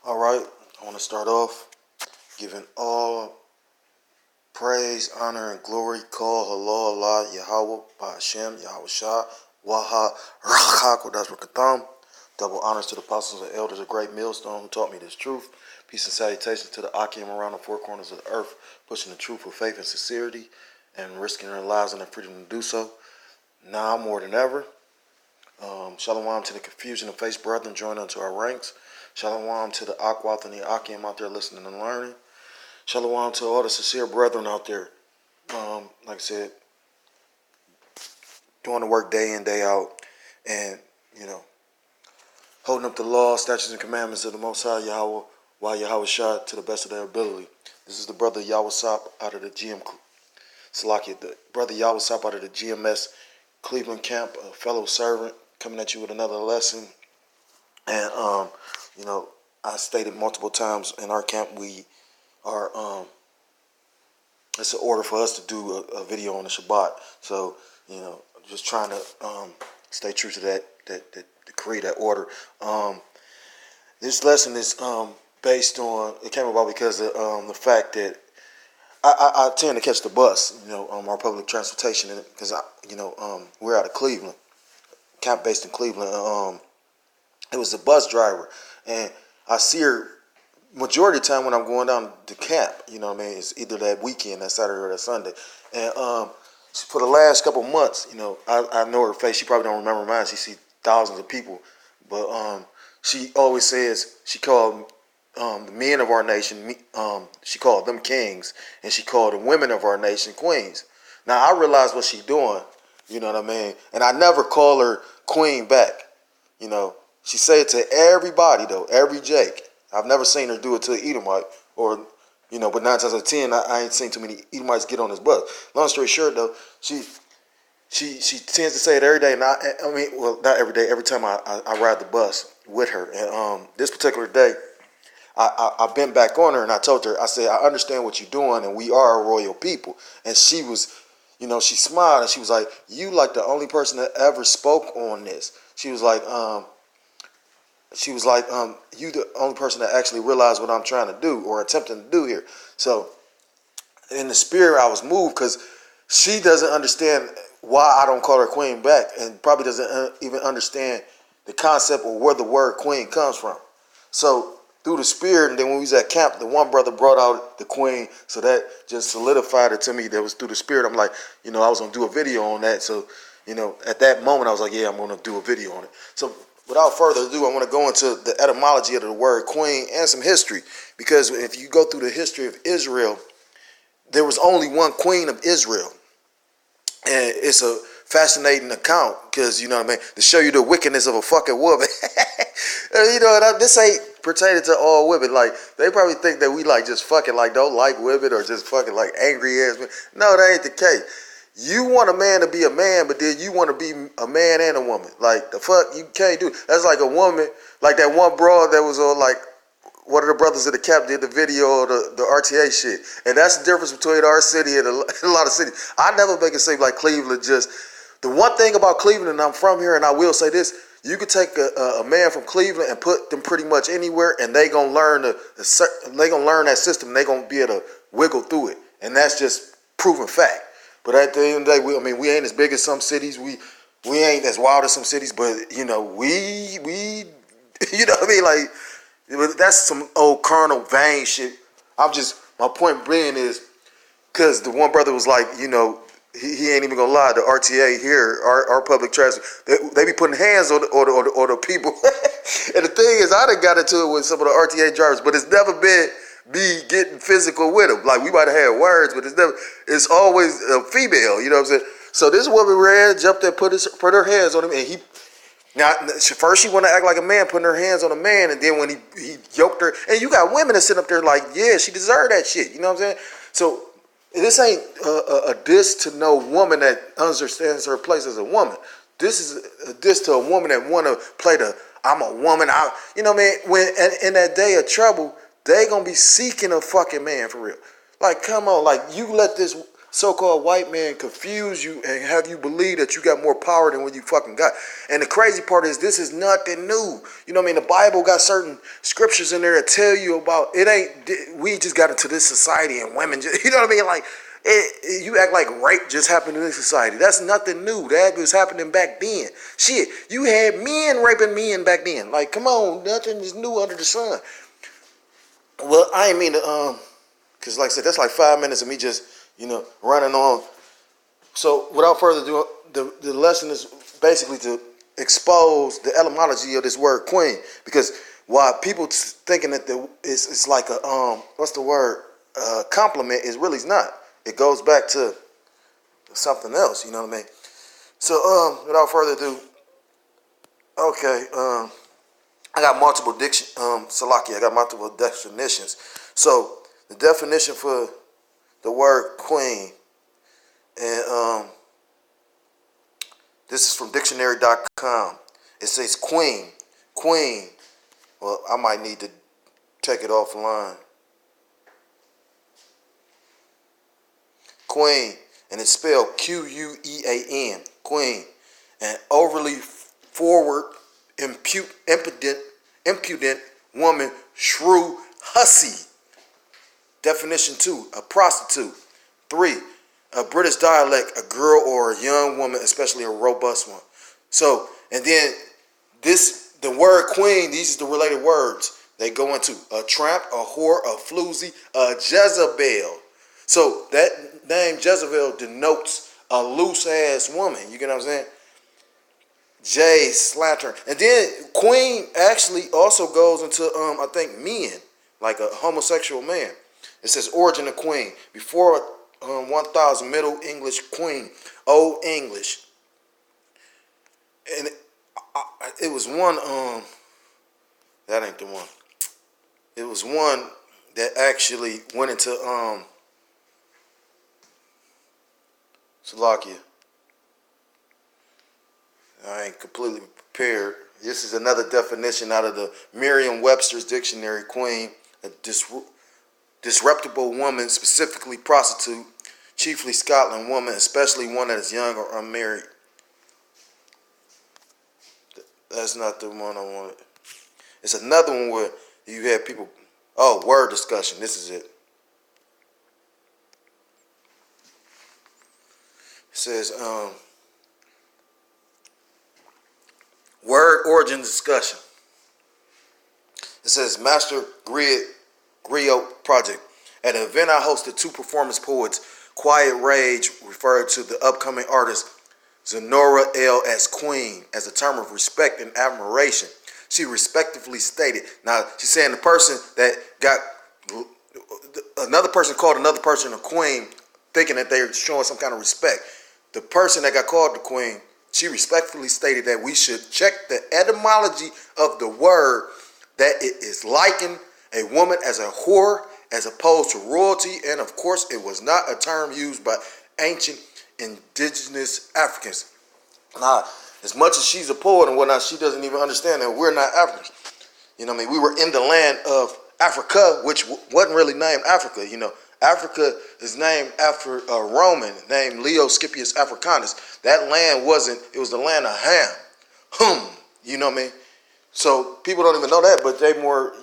All right, I want to start off giving all praise, honor, and glory. Call Allah, Allah, Yahweh, Ba'ashem, Yahweh Shah, Waha, Rachak, Wadazrakatham. Double honors to the apostles and elders of Great Millstone who taught me this truth. Peace and salutations to the Akim around the four corners of the earth, pushing the truth with faith and sincerity and risking their lives and their freedom to do so. Now more than ever. Shalom to the confusion of face brethren join unto our ranks. Shalom to the Akwath and the Akim out there listening and learning. Shalom to all the sincere brethren out there. Like I said, doing the work day in, day out, and, holding up the law, statutes, and commandments of the Most High Yahweh, while Yahweh Shah to the best of their ability. This is the brother Yahweh Sop out of the the brother Yahweh Sop out of the GMS Cleveland camp, a fellow servant, coming at you with another lesson. And, I stated multiple times in our camp, we are, it's an order for us to do a video on the Shabbat. So, just trying to stay true to that decree, that order. This lesson is based on, it came about because of the fact that I tend to catch the bus, our public transportation, because, we're out of Cleveland, camp based in Cleveland. It was a bus driver, and I see her majority of the time when I'm going down to camp. It's either that weekend, that Saturday or that Sunday. And for the last couple months, I know her face. She probably don't remember mine. She sees thousands of people, but she always says she called the men of our nation. She called them kings, and she called the women of our nation queens. Now I realize what she's doing. You know what I mean? And I never call her queen back. She say it to everybody though, every Jake. I've never seen her do it to an Edomite, or but 9 times out of 10, I ain't seen too many Edomites get on this bus. Long story short though, she tends to say it every day, and not every day, every time I ride the bus with her. And this particular day, I bent back on her and I told her, I said, I understand what you're doing, and we are a royal people. And she was, she smiled and she was like, you like the only person that ever spoke on this. She was like, you the only person that actually realized what I'm trying to do or attempting to do here. So in the spirit, I was moved because she doesn't understand why I don't call her queen back, and probably doesn't even understand the concept of where the word queen comes from. So through the spirit, and then when we was at camp, the one brother brought out the queen, so that just solidified it to me. That was through the spirit. I'm like, I was going to do a video on that. So, at that moment, I was like, yeah, I'm going to do a video on it. So without further ado, I want to go into the etymology of the word queen and some history. Because if you go through the history of Israel, there was only one queen of Israel. And it's a fascinating account because, to show you the wickedness of a fucking woman. This ain't pertaining to all women. Like, they probably think that we just fucking don't like women or just fucking angry ass men. No, that ain't the case. You want a man to be a man, but then you want to be a man and a woman. Like, the fuck, you can't do it. That's like a woman, like that one broad that was on one of the brothers in the cap did the video of the RTA shit. And that's the difference between our city and a lot of cities. I never make it seem like Cleveland just... The one thing about Cleveland, and I'm from here, and I will say this, you could take a man from Cleveland and put them pretty much anywhere, and they gonna learn that system. They gonna be able to wiggle through it. And that's just proven fact. But at the end of the day, we ain't as big as some cities. We ain't as wild as some cities, but, we you know what I mean? Like, that's some old carnal vain shit. My point being is, because the one brother was like, he ain't even gonna lie, the RTA here, our public transit, they be putting hands on the people. And the thing is, I done got into it with some of the RTA drivers, but it's never been me getting physical with them. Like, we might have had words, but it's always a female, you know what I'm saying? So this woman ran, jumped there, put her hands on him, and first she want to act like a man, putting her hands on a man, and then when he yoked her, and you got women that sit up there like, yeah, she deserved that shit, you know what I'm saying? So this ain't a diss to no woman that understands her place as a woman. This is a diss to a woman that want to play I'm a woman. When in that day of trouble, they gonna be seeking a fucking man for real. Like, come on, like, you let this so-called white man confuse you and have you believe that you got more power than what you fucking got. And the crazy part is this is nothing new. You know what I mean? The Bible got certain scriptures in there that tell you about it ain't, we just got into this society and women just, you know what I mean? Like, you act like rape just happened in this society. That's nothing new. That was happening back then. Shit, you had men raping men back then. Like, come on, nothing is new under the sun. Well, I ain't mean to, because like I said, that's like 5 minutes of me just, running on. So without further ado, the lesson is basically to expose the etymology of this word queen. Because while people thinking that it's like a, what's the word, compliment, is really not. It goes back to something else, you know what I mean? So, without further ado, okay, I got multiple Salaki, I got multiple definitions. So, the definition for the word queen, and this is from dictionary.com. It says queen. Well, I might need to take it offline. Queen, and it's spelled Quean, queen, an overly forward, impudent woman, shrew, hussy. Definition 2, a prostitute. 3, a British dialect, a girl or a young woman, especially a robust one. So, and then the word queen, these are the related words. They go into a tramp, a whore, a floozy, a Jezebel. So that name Jezebel denotes a loose ass woman. You get what I'm saying? J slattern. And then queen actually also goes into I think men, like a homosexual man. It says origin of queen. Before 1000 Middle English queen, Old English. And it was one that ain't the one. It was one that actually went into Slovakia. I ain't completely prepared. This is another definition out of the Merriam-Webster's dictionary. Queen, a disreputable woman, specifically prostitute, chiefly Scotland woman, especially one that is young or unmarried. That's not the one I wanted. It's another one where you had people, word discussion. This is it. It says, word origin discussion. It says Master Griot Project. At an event I hosted, 2 performance poets, Quiet Rage referred to the upcoming artist Zenora L. as queen as a term of respect and admiration. She respectively stated, now she's saying the person that got, another person called another person a queen, thinking that they're showing some kind of respect. The person that got called the queen, she respectfully stated that we should check the etymology of the word, that it is liken a woman as a whore as opposed to royalty, and of course it was not a term used by ancient indigenous Africans. Now, as much as she's a poet and whatnot, she doesn't even understand that we're not Africans. You know what I mean? We were in the land of Africa, which wasn't really named Africa. You know, Africa is named after a Roman named Leo Scipius Africanus. That land wasn't, it was the land of Ham. You know what I mean? So people don't even know that, but they more,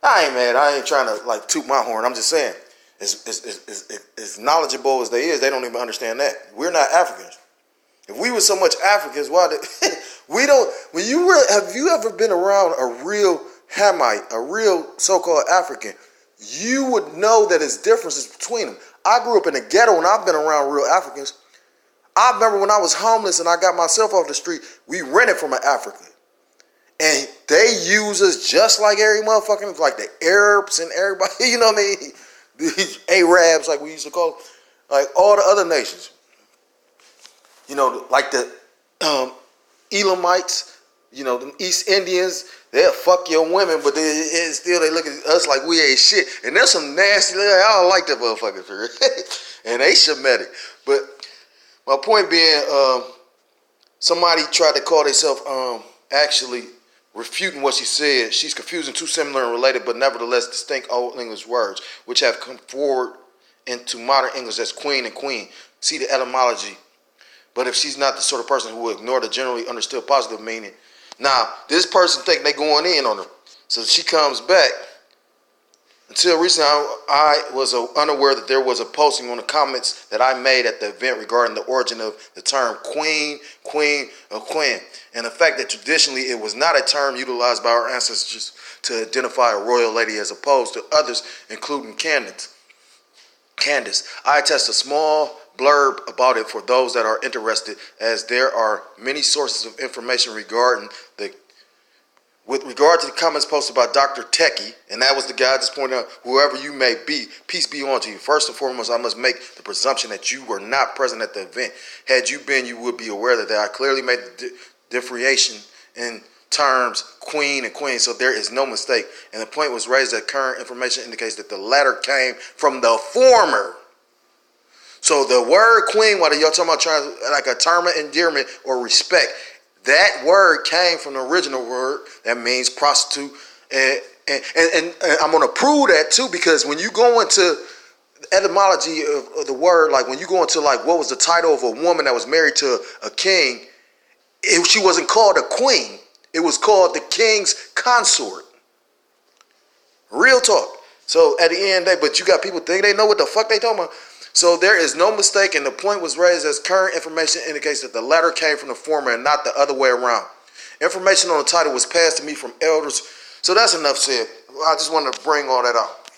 I ain't mad. I ain't trying to like toot my horn. I'm just saying, as knowledgeable as they is, they don't even understand that. We're not Africans. If we were so much Africans, why did we don't? Have you ever been around a real Hamite, a real so-called African? You would know that there's differences between them. I grew up in the ghetto and I've been around real Africans. I remember when I was homeless and I got myself off the street, we rented from an African. And they use us just like every motherfucking, like the Arabs and everybody, you know what I mean? The Arabs, like we used to call them, like all the other nations. You know, like the Elamites, the East Indians, they'll fuck your women, but still they look at us like we ain't shit. And there's some nasty, I don't like that motherfuckers. And they Shemitic. But my point being, somebody tried to call themselves actually refuting what she said. She's confusing two similar and related but nevertheless distinct Old English words, which have come forward into modern English as queen and queen. See the etymology. But if she's not the sort of person who will ignore the generally understood positive meaning, now this person think they going in on her. So she comes back. Until recently, I was unaware that there was a posting on the comments that I made at the event regarding the origin of the term queen, or Quean, and the fact that traditionally it was not a term utilized by our ancestors to identify a royal lady as opposed to others, including Candace. I attached a small blurb about it for those that are interested, as there are many sources of information with regard to the comments posted by Dr. Techie, and that was the guy I just pointed out, whoever you may be, peace be on to you. First and foremost, I must make the presumption that you were not present at the event. Had you been, you would be aware that I clearly made the differentiation in terms queen and queen, so there is no mistake. And the point was raised that current information indicates that the latter came from the former. So the word queen, what y'all talking about, like a term of endearment or respect, that word came from the original word that means prostitute. And I'm going to prove that too, because when you go into the etymology of the word, like when you go into like what was the title of a woman that was married to a king, she wasn't called a queen. It was called the king's consort. Real talk. So at the end of the day, but you got people think they know what the fuck they talking about. So there is no mistake, and the point was raised as current information indicates that the latter came from the former and not the other way around. Information on the title was passed to me from elders. So that's enough said. I just wanted to bring all that out.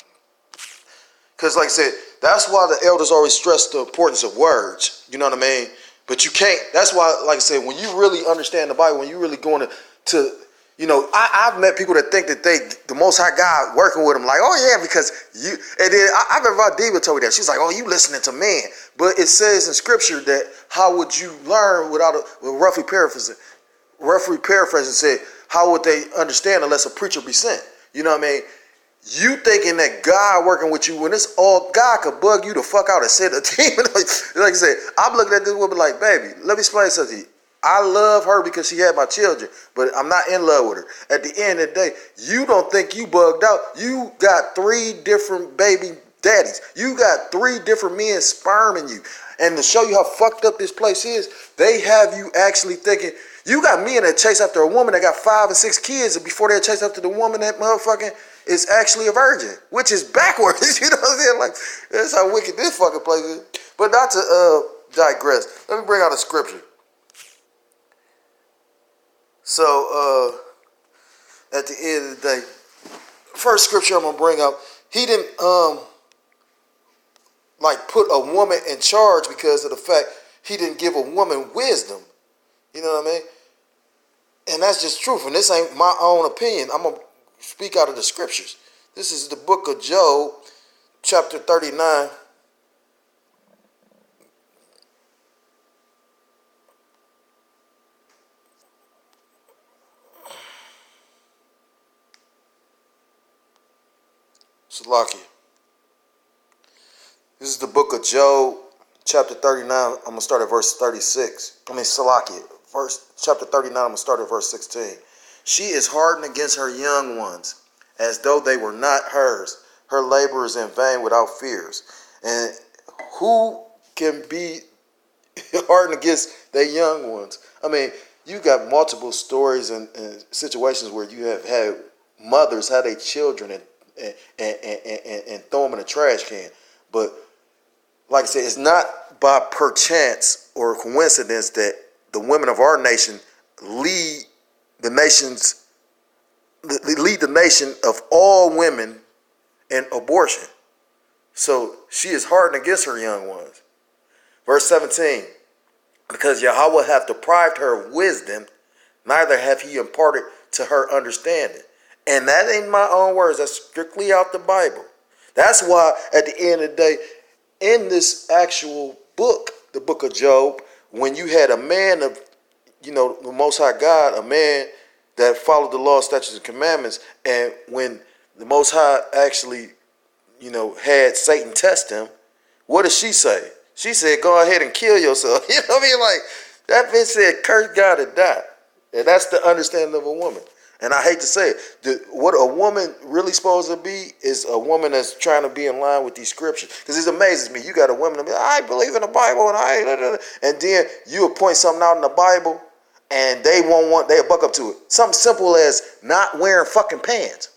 Because like I said, that's why the elders always stress the importance of words. You know what I mean? But you can't, that's why, like I said, when you really understand the Bible, when you really going to you know, I've met people that think that the Most High God working with them, like, oh yeah, because you, and then I remember Diva told me that. She's like, oh, you listening to man. But it says in scripture that how would you learn without roughly paraphrasing said, how would they understand unless a preacher be sent? You know what I mean? You thinking that God working with you when it's all, God could bug you the fuck out and send a demon. Like I said, I'm looking at this woman like, baby, let me explain something to you. I love her because she had my children, but I'm not in love with her. At the end of the day, you don't think you bugged out. You got 3 different baby daddies. You got 3 different men sperming you. And to show you how fucked up this place is, they have you actually thinking, you got men that chase after a woman that got 5 and 6 kids before they chase after the woman that motherfucking is actually a virgin, which is backwards. You know what I'm saying? Like, that's how wicked this fucking place is. But not to digress, let me bring out a scripture. So, at the end of the day, first scripture I'm going to bring up, he didn't, like, put a woman in charge because of the fact he didn't give a woman wisdom. You know what I mean? And that's just truth. And this ain't my own opinion. I'm going to speak out of the scriptures. This is the book of Job, chapter 39. Salakia. This is the book of Job, chapter 39. I'm going to start at verse 36. Salakia. Chapter 39, I'm going to start at verse 16. She is hardened against her young ones, as though they were not hers. Her labor is in vain without fears. And who can be hardened against their young ones? I mean, you got multiple stories and situations where you have had mothers have their children and throw them in a trash can. But like I said, it's not by perchance or coincidence that the women of our nation lead the nation of all women in abortion. So she is hardened against her young ones. Verse 17, because Yahweh hath deprived her of wisdom, neither hath he imparted to her understanding. And that ain't my own words. That's strictly out the Bible. That's why at the end of the day, in this actual book, the book of Job, when you had a man of, the Most High God, a man that followed the law, statutes, and commandments, and when the Most High actually, had Satan test him, what did she say? She said, go ahead and kill yourself. You know what I mean? Like, that bitch said, curse God and die. And that's the understanding of a woman. And I hate to say it, what a woman really supposed to be is a woman that's trying to be in line with these scriptures. Because it amazes me. You got a woman that be like, I believe in the Bible, and then you point something out in the Bible, and they'll buck up to it. Something simple as not wearing fucking pants.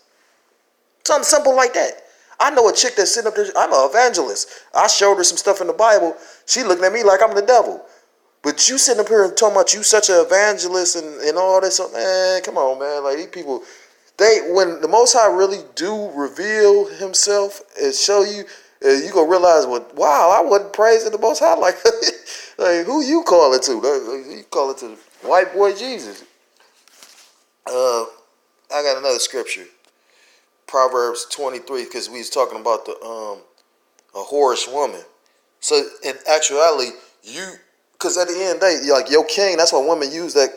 Something simple like that. I know a chick that's sitting up there. I'm an evangelist. I showed her some stuff in the Bible. She looking at me like I'm the devil. But you sitting up here and talking about you such an evangelist and all this, man, come on, man. Like, these people, when the Most High really do reveal himself and show you, you gonna realize, wow, I wasn't praising the Most High. Like, like who you call it to? You call it to white boy Jesus. I got another scripture. Proverbs 23, because we was talking about a whorish woman. So in actuality, because at the end of the day, like your king, that's why women use that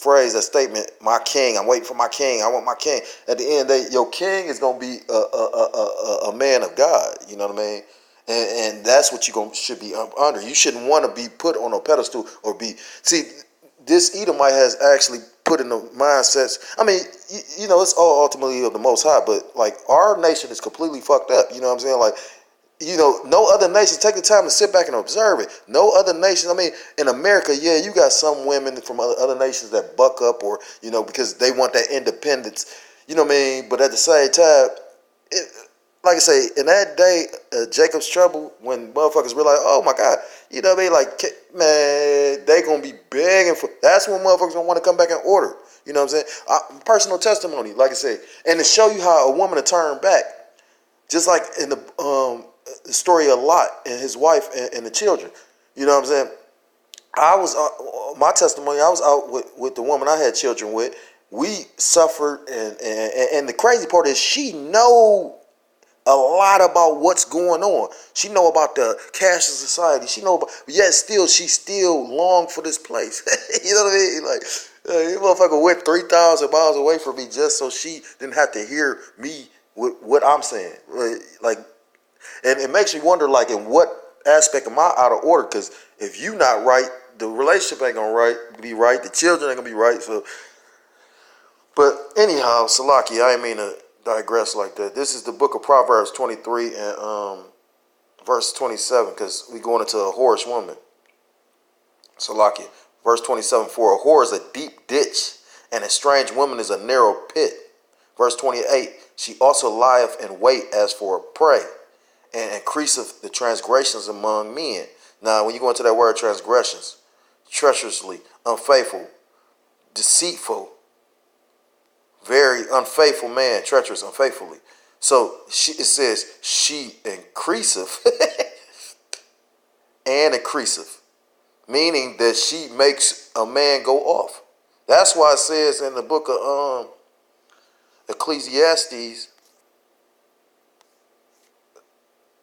phrase, that statement, my king, I'm waiting for my king, I want my king. At the end of the day, your king is gonna be a man of God, you know what I mean? And that's what should be under. You shouldn't want to be put on a pedestal or this Edomite has actually put in the mindsets. I mean, it's all ultimately of the Most High, but like our nation is completely fucked up. You know what I'm saying? Like, no other nation, take the time to sit back and observe it. No other nation, I mean, in America, yeah, you got some women from other nations that buck up or, because they want that independence, you know what I mean? But at the same time, like I say, in that day, Jacob's trouble, when motherfuckers realize, oh my God, you know what I mean? Like, man, they gonna be begging for, that's when motherfuckers gonna want to come back in order. You know what I'm saying? Personal testimony, like I said, and to show you how a woman to turn back, just like in the story of Lot and his wife and the children. You know what I'm saying? I was, my testimony, I was out with the woman I had children with. We suffered, and the crazy part is she know a lot about what's going on. She know about the cash of society. She know about, yet still, she still long for this place. You know what I mean? Like, you motherfucker went 3,000 miles away from me just so she didn't have to hear me with what I'm saying. Like, and it makes me wonder, like, in what aspect am I out of order? Because if you not right, the relationship ain't gonna be right. The children ain't gonna be right. So, but anyhow, Salaki, I ain't mean to digress like that. This is the book of Proverbs 23 and verse 27, because we going into a whorish woman. Salaki, verse 27, for a whore is a deep ditch, and a strange woman is a narrow pit. Verse 28, she also lieth in wait as for a prey, and increaseth the transgressions among men. Now, when you go into that word transgressions, treacherously, unfaithful, deceitful, very unfaithful man, treacherous, unfaithfully. So it says she increaseth and increaseth, meaning that she makes a man go off. That's why it says in the book of Ecclesiastes,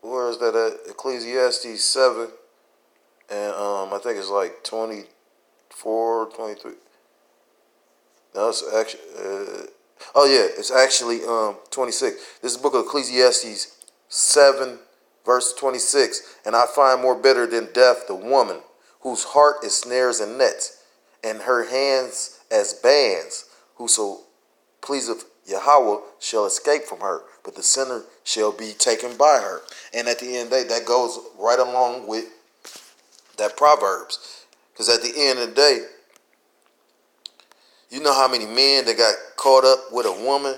where is that at? Ecclesiastes 7, and I think it's like 24, 23. No, it's actually, it's actually 26. This is the book of Ecclesiastes 7, verse 26. And I find more bitter than death the woman, whose heart is snares and nets, and her hands as bands. Whoso pleaseth Yahweh shall escape from her, but the sinner shall be taken by her. And at the end of the day, that goes right along with that Proverbs. Because at the end of the day, you know how many men that got caught up with a woman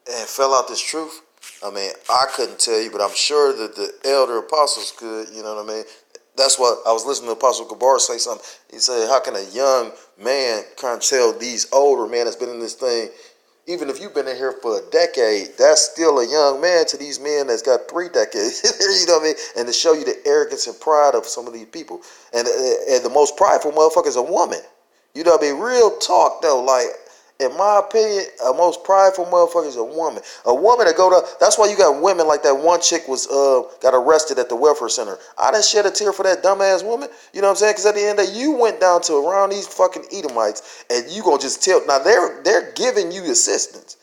and fell out this truth? I mean, I couldn't tell you, but I'm sure that the elder apostles could, you know what I mean? That's what I was listening to Apostle Gabar say something. He said, how can a young man kind of tell these older men that's been in this thing, even if you've been in here for a decade, that's still a young man to these men that's got 3 decades. You know what I mean? And to show you the arrogance and pride of some of these people. And the most prideful motherfucker is a woman. You know what I mean? Real talk, though. Like, in my opinion, a most prideful motherfucker is a woman. A woman that go to, that's why you got women like that one chick was, got arrested at the welfare center. I didn't shed a tear for that dumbass woman. You know what I'm saying? Because at the end of the day, you went down to around these fucking Edomites and you gonna just tell, now they're giving you assistance.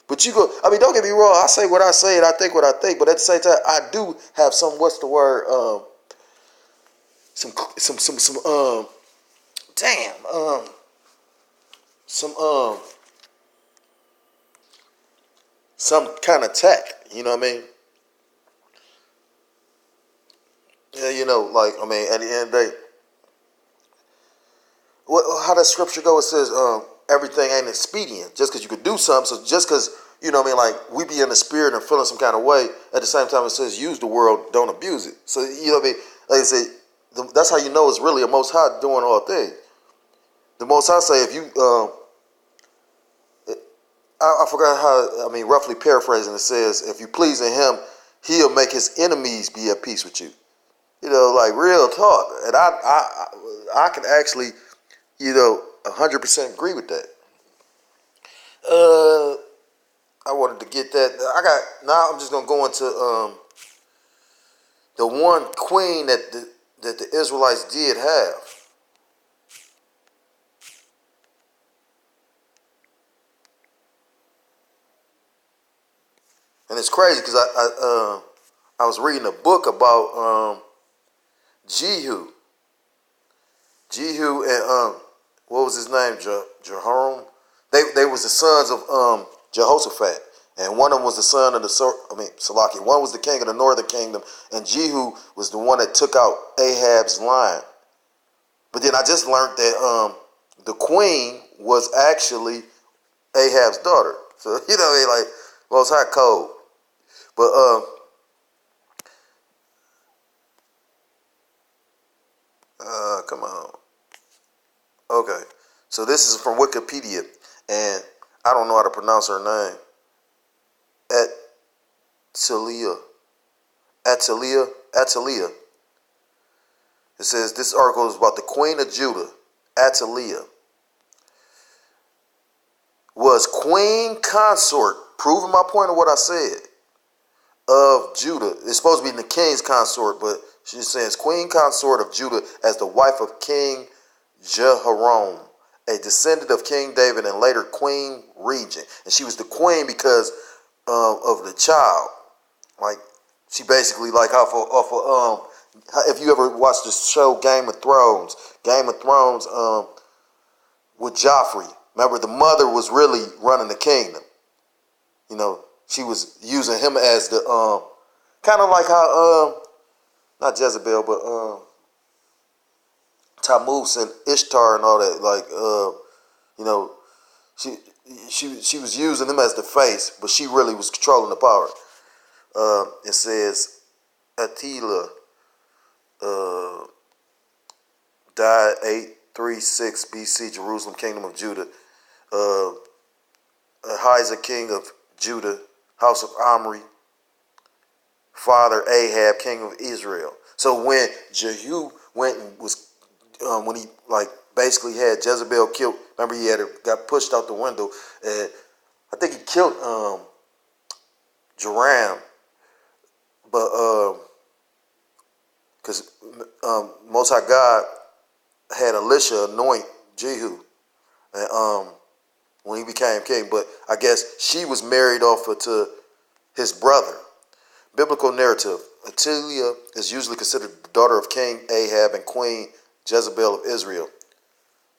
But you go, I mean, don't get me wrong. I say what I say and I think what I think. But at the same time, I do have some, what's the word? Damn, some some kind of tech. You know what I mean? Yeah, like I mean, at the end of the day, how that scripture go? It says everything ain't expedient just because you could do something. So just because what I mean, like we be in the spirit and feeling some kind of way. At the same time, it says use the world, don't abuse it. So what I mean. Like I say, that's how you know it's really a Most High doing all things. The Most High say if you I forgot how, I mean, roughly paraphrasing, it says, if you please in him, he'll make his enemies be at peace with you. Like real talk. And I can actually, 100% agree with that. I wanted to get that. Now I'm just going to go into the one queen that the Israelites did have. And it's crazy because I was reading a book about Jehu. Jehu and what was his name? Jehoram. They was the sons of Jehoshaphat, and one of them was the son of Salaki. One was the king of the northern kingdom, and Jehu was the one that took out Ahab's line. But then I just learned that the queen was actually Ahab's daughter. So like Most High code. But come on. Okay. So this is from Wikipedia, and I don't know how to pronounce her name. Atalia. It says this article is about the Queen of Judah, Atalia. Was queen consort, proving my point of what I said, of Judah. It's supposed to be the king's consort, but she says queen consort of Judah as the wife of King Jehoram, a descendant of King David and later queen regent. And she was the queen because of the child. Like she basically like if you ever watched the show Game of Thrones, with Joffrey. Remember, the mother was really running the kingdom. She was using him as the kind of like how not Jezebel, but Tammuz and Ishtar and all that. Like she was using him as the face, but she really was controlling the power. It says Attila died 836 BC, Jerusalem, Kingdom of Judah. Ahijah, king of Judah, house of Omri, father Ahab, king of Israel. So when Jehu went and was, when he like basically had Jezebel killed, remember he got pushed out the window, and I think he killed Joram, but because Most High God had Elisha anoint Jehu, and when he became king, but I guess she was married off to his brother. Biblical narrative: Attila is usually considered the daughter of King Ahab and Queen Jezebel of Israel.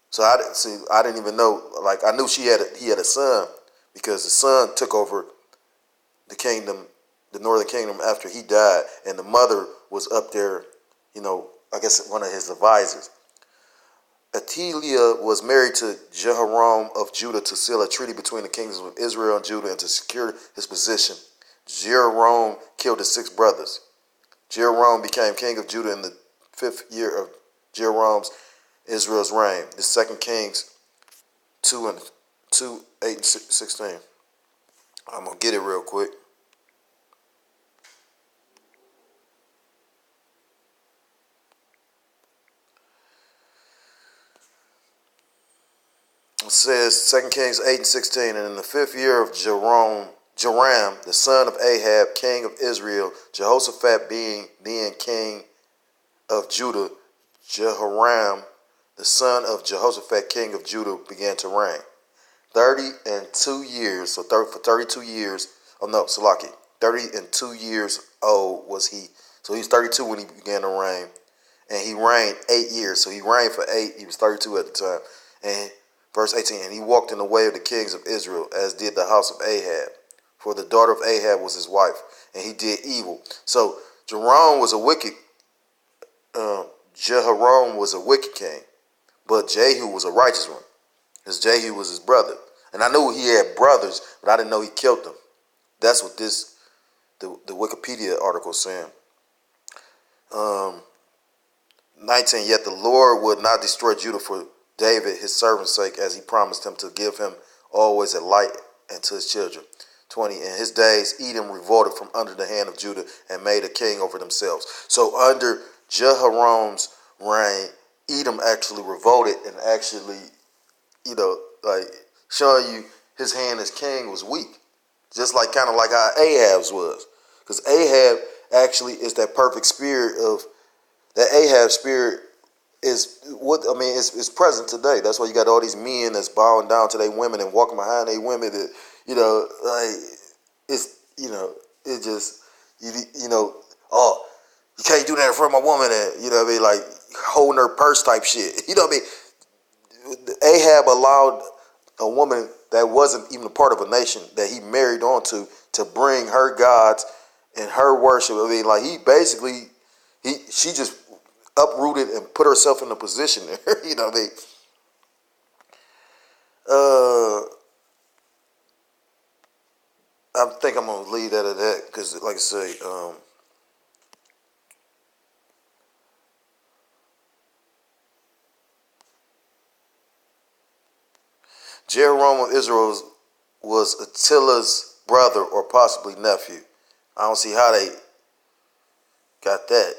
So I didn't even know. Like I knew he had a son because the son took over the kingdom, the northern kingdom, after he died, and the mother was up there. I guess one of his advisors. Attila was married to Jehoram of Judah to seal a treaty between the kingdoms of Israel and Judah and to secure his position. Jehoram killed his 6 brothers. Jehoram became king of Judah in the 5th year of Jehoram's Israel's reign. This is 2 Kings 2 and 2, 8 and 16. I'm going to get it real quick. It says 2 Kings 8 and 16, and in the 5th year of Joram, the son of Ahab, king of Israel, Jehoshaphat being then king of Judah, Jehoram, the son of Jehoshaphat, king of Judah, began to reign. 32 years, so for 32 years, 32 years old was he. So he was 32 when he began to reign, and he reigned 8 years. So he reigned for 8, he was 32 at the time. And Verse 18, and he walked in the way of the kings of Israel, as did the house of Ahab. For the daughter of Ahab was his wife, and he did evil. So Jehoram was a wicked, Jehoram was a wicked king, but Jehu was a righteous one, because Jehu was his brother. And I knew he had brothers, but I didn't know he killed them. That's what the Wikipedia article is saying. 19, yet the Lord would not destroy Judah for David, his servant's sake, as he promised him to give him always a light and to his children. 20, in his days, Edom revolted from under the hand of Judah and made a king over themselves. So under Jehoram's reign, Edom actually revolted and actually, like showing you his hand as king was weak. Just like kind of like how Ahab's was. Because Ahab actually is that perfect spirit of, that Ahab spirit is what, I mean, it's present today. That's why you got all these men that's bowing down to their women and walking behind their women that, like, it's, it just, oh, you can't do that in front of my woman and, like holding her purse type shit. Ahab allowed a woman that wasn't even a part of a nation that he married on to bring her gods and her worship. I mean, like she just uprooted and put herself in a position there. I think I'm gonna leave that at that because, like I say, Jehoram of Israel was Attila's brother or possibly nephew. I don't see how they got that.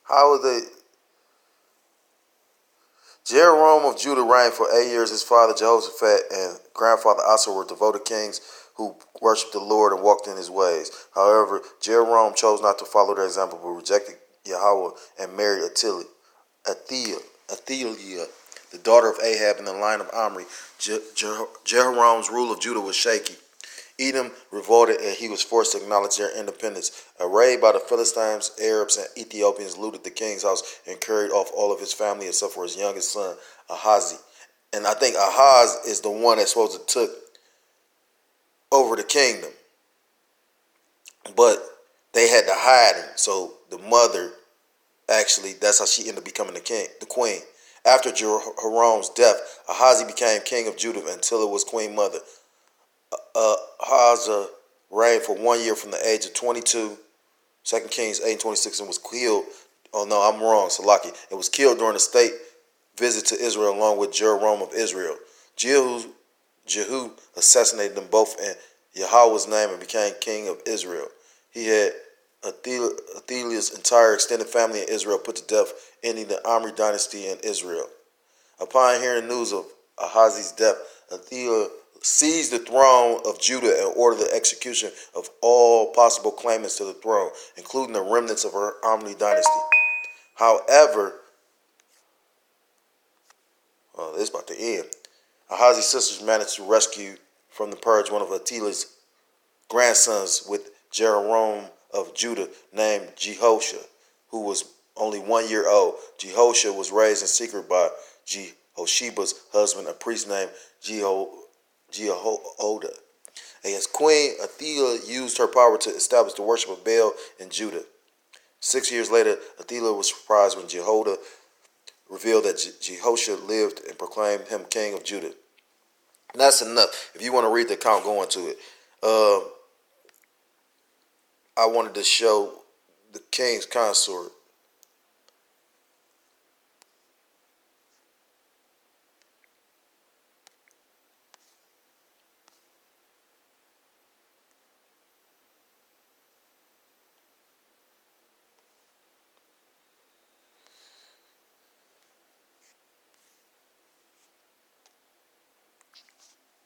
How would they? Jehoram of Judah reigned for 8 years. His father Jehoshaphat and grandfather Asa were devoted kings who worshipped the Lord and walked in his ways. However, Jehoram chose not to follow their example, but rejected Yahweh and married Athaliah, the daughter of Ahab in the line of Omri. Jehoram's rule of Judah was shaky. Edom revolted and he was forced to acknowledge their independence. A raid by the Philistines, Arabs, and Ethiopians looted the king's house and carried off all of his family except for his youngest son, Ahazi. And I think Ahaz is the one that's supposed to took over the kingdom. But they had to hide him. So the mother, actually, that's how she ended up becoming the queen. After Jehoram's death, Ahazi became king of Judah until it was queen mother. Ahaz reigned for 1 year from the age of 22, 2 Kings 8:26, and was killed. Oh no, I'm wrong, Salaki. It was killed during a state visit to Israel along with Jehoram of Israel. Jehu assassinated them both in Yahweh's name and became king of Israel. He had Athaliah's entire extended family in Israel put to death, ending the Omri dynasty in Israel. Upon hearing news of Ahazi's death, Athaliah seized the throne of Judah and ordered the execution of all possible claimants to the throne, including the remnants of her Omri dynasty. However, this is about to end. Ahazi's sisters managed to rescue from the purge one of Athaliah's grandsons with Jehoram of Judah named Jehoshua, who was only 1 year old. Jehoshua was raised in secret by Jehosheba's husband, a priest named Jehoiada. As queen, Athaliah used her power to establish the worship of Baal in Judah. 6 years later, Athaliah was surprised when Jehoiada revealed that Jehoshua lived and proclaimed him king of Judah. And that's enough. If you want to read the account, go into it. I wanted to show the king's consort